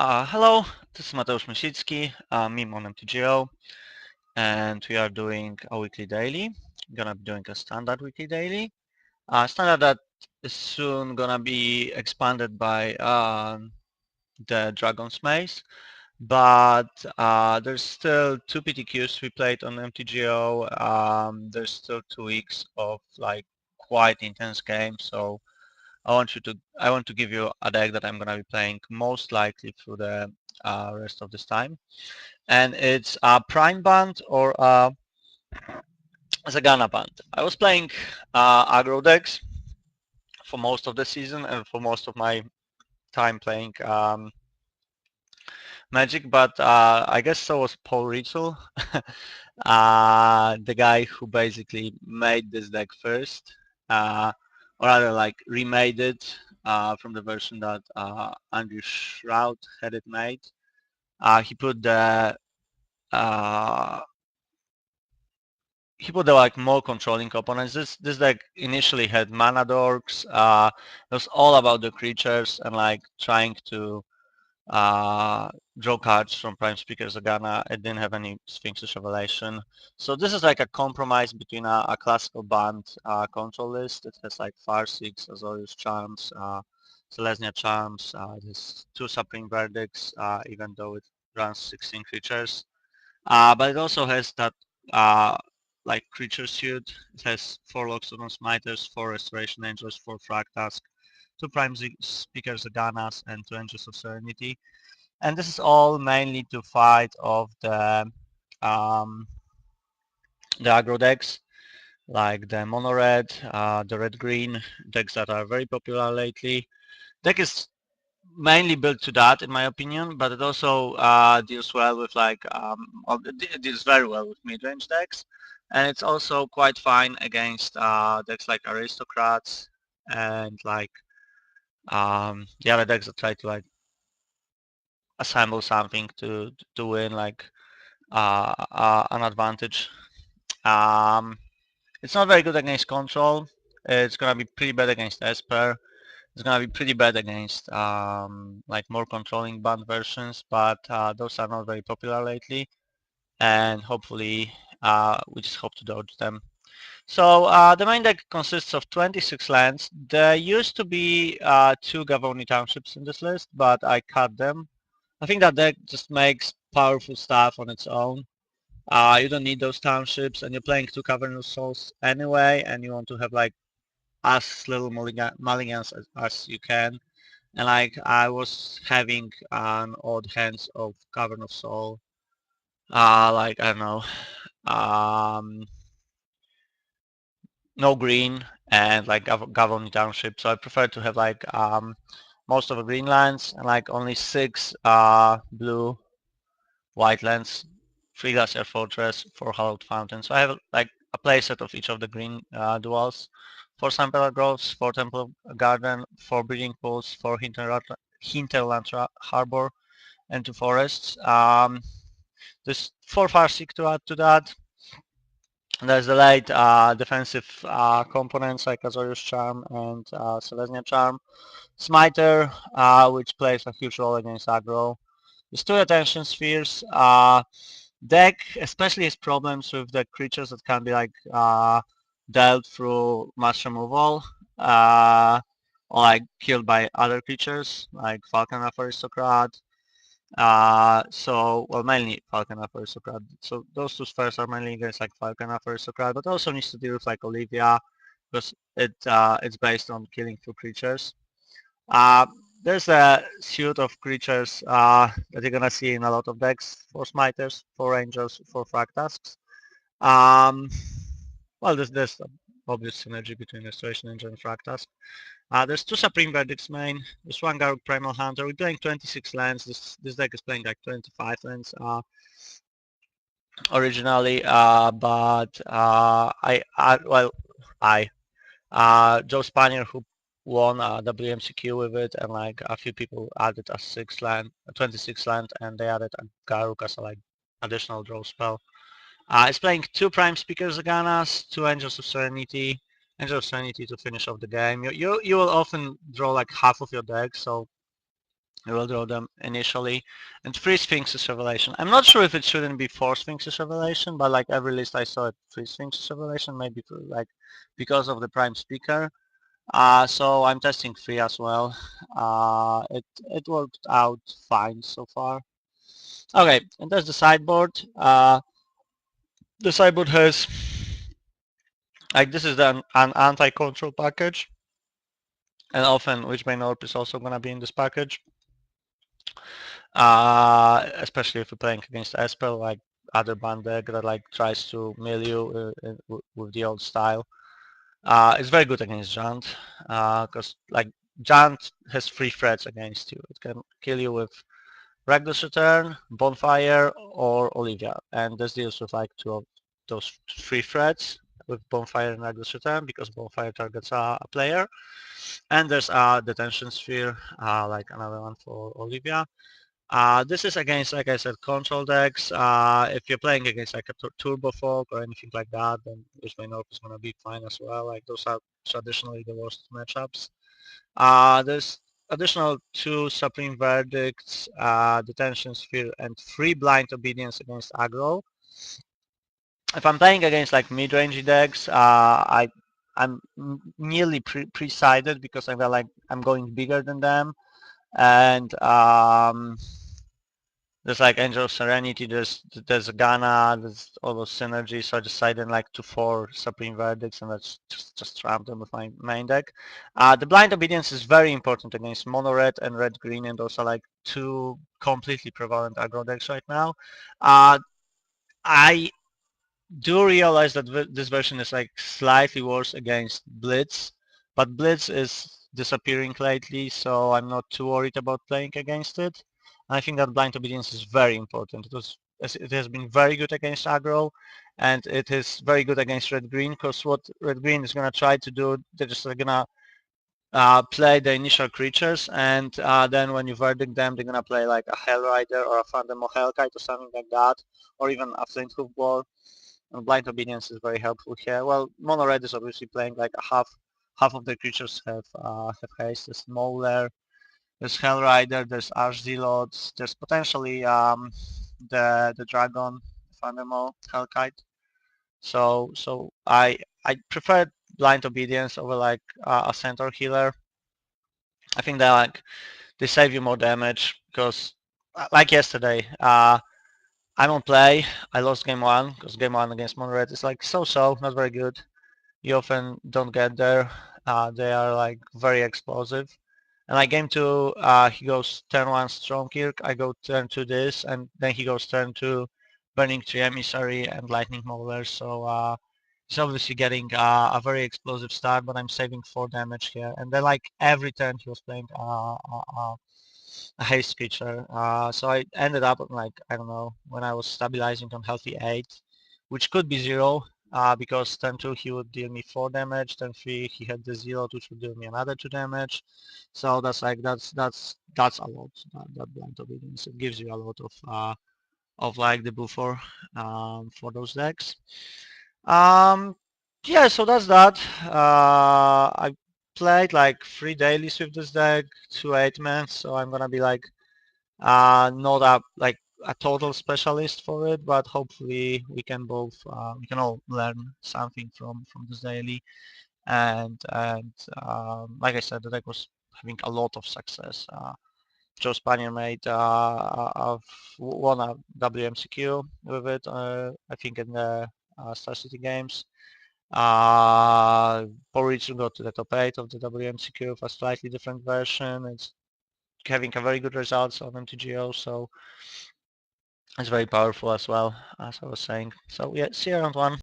Hello, this is Mateusz Myślicki, MiM on Mtgo, and we are doing a weekly daily. Gonna be doing a standard weekly daily. Standard that is soon gonna be expanded by the Dragon's Maze, but there's still 2 PTQs we played on Mtgo. There's still 2 weeks of like quite intense games, so I want to give you a deck that I'm gonna be playing most likely through the rest of this time, and it's a Prime Band or a Zegana Band. I was playing aggro decks for most of the season and for most of my time playing Magic, but I guess so was Paul Rachel, the guy who basically made this deck first, or rather like remade it from the version that Andrew Shroud had it made. He put the like more controlling components. This deck initially had mana dorks. It was all about the creatures and like trying to draw cards from Prime Speaker Zegana. It didn't have any Sphinx's Revelation. So this is like a compromise between a classical band control list. It has like Farseeks, Azorius Charms, Selesnya Charms. It has 2 Supreme Verdicts, even though it runs 16 creatures. But it also has that like creature suit. It has 4 Lockstone Smiters, 4 Restoration Angels, 4 Fractask, 2 Prime Speaker Zeganas, and 2 Angels of Serenity. And this is all mainly to fight off the aggro decks, like the mono red, the red green decks that are very popular lately. Deck is mainly built to that, in my opinion, but it also deals well with like deals very well with mid-range decks, and it's also quite fine against decks like Aristocrats and like the other decks that try to like assemble something to win like an advantage. It's not very good against control. It's gonna be pretty bad against Esper. It's gonna be pretty bad against like more controlling band versions, but those are not very popular lately, and hopefully we just hope to dodge them. So the main deck consists of 26 lands. There used to be 2 Gavoni Townships in this list, but I cut them. I think that deck just makes powerful stuff on its own. You don't need those townships, and you're playing 2 Cavernous Souls anyway, and you want to have like as little mulligans as you can. And like I was having an odd hands of Cavern of Soul, like I don't know, no green and like Gavoni Township. So I prefer to have like most of the green lands and like only 6 blue white lands, 3 Glacier Fortress, 4 Hallowed Fountains. So I have like a playset of each of the green duals. 4 Sunpellar Groves, 4 Temple Garden, 4 Breeding Pools, 4 Hinterland Harbor, and 2 forests. There's 4 Farseek to add to that. And there's the late defensive components like Azorius Charm and Selesnya Charm. Smiter, which plays a huge role against aggro. There's 2 Attention Spheres. Deck especially has problems with the creatures that can be like dealt through mass removal or like killed by other creatures like Falcon Aristocrat. Well, mainly Falcon Aristocrat. So those 2 spheres are mainly against like Falcon Aristocrat, but also needs to deal with like Olivia because it's based on killing 2 creatures. There's a suite of creatures that you're gonna see in a lot of decks: 4 Smiters, 4 Angels, 4 Fractasks. Well, there's obvious synergy between Restoration Angel and Fractask. There's 2 Supreme Verdicts main. There's 1 Garruk Primal Hunter. We're playing 26 lands. This deck is playing like 25 lands originally, but Joe Spanier, who won WMCQ with it, and like a few people added a 26 land, and they added a Garruk as a like additional draw spell. It's playing 2 Prime Speaker Zeganas, 2 Angels of Serenity, to finish off the game. You will often draw like half of your deck, so You will draw them initially. And 3 Sphinxes Revelation. I'm not sure if it shouldn't be 4 Sphinxes Revelation, but like every list I saw it 3 Sphinxes Revelation, maybe like because of the prime speaker. So I'm testing 3 as well. It worked out fine so far. Okay, and there's the sideboard. The sideboard has, like, this is an anti-control package, and often Witchbane Orb is also gonna be in this package. Especially if you're playing against Esper, like other band deck that like tries to mill you with the old style. It's very good against Jant, because like Jant has 3 threats against you. It can kill you with Reckless Return, Bonfire, or Olivia, and this deals with like 2 of those 3 threats with Bonfire and Reckless Return, because Bonfire targets a player. And there's a Detention Sphere, like another one for Olivia. This is against, like I said, control decks. If you're playing against like a Turbo Folk or anything like that, then Wishbane Orb is going to be fine as well. Like those are traditionally the worst matchups. There's additional 2 Supreme Verdicts, Detention Sphere, and 3 Blind Obedience against aggro. If I'm playing against like mid-range decks, I'm nearly pre-sided because I'm going bigger than them, and there's like Angel of Serenity, there's Zegana, there's all those synergies, so I decided like to 4 Supreme Verdicts and let's just trap them with my main deck. The Blind Obedience is very important against Mono Red and Red Green, and those are like 2 completely prevalent aggro decks right now. I do realize that this version is like slightly worse against Blitz, but Blitz is disappearing lately, so I'm not too worried about playing against it. And I think that Blind Obedience is very important. It has been very good against aggro, and it is very good against Red Green, because what Red Green is gonna try to do, they're just gonna play the initial creatures, and then when you verdict them, they're gonna play like a Hell Rider or a Phantom of Hellkite or something like that, or even a Flint Hoof Ball. And Blind Obedience is very helpful here. Well, Mono Red is obviously playing like a half of the creatures have haste. There's Mauler, there's Hell Rider, there's Archzealots, there's potentially the Dragon, Phantom Hellkite. So I prefer Blind Obedience over like a Centaur Healer. I think they save you more damage because like yesterday, I'm on play. I lost game 1 because game 1 against Mono Red is like so-so, not very good. You often don't get there. They are like very explosive. And like game 2, he goes turn 1 Stormkirk, I go turn 2 this, and then he goes turn 2 Burning Tree Emissary and Lightning Mauler. So he's obviously getting a very explosive start, but I'm saving 4 damage here. And then like every turn he was playing a haste creature. So I ended up like, I don't know, when I was stabilizing on healthy 8, which could be 0, because turn 2 he would deal me 4 damage, turn 3 he had the 0, which would deal me another 2 damage. So that's like, that's a lot, that Blind Obedience. It gives you a lot of like the buffer for those decks. Yeah, so that's that. I played like 3 dailies with this deck, 2 8-man, so I'm gonna be like not a total specialist for it, but hopefully we can all learn something from this daily. And like I said, the deck was having a lot of success. Joe Spanier won a WMCQ with it, I think in the Star City games. Porridge got to the top 8 of the WMCQ with a slightly different version. It's having a very good results on Mtgo, so it's very powerful as well, as I was saying. So yeah, see you around 1.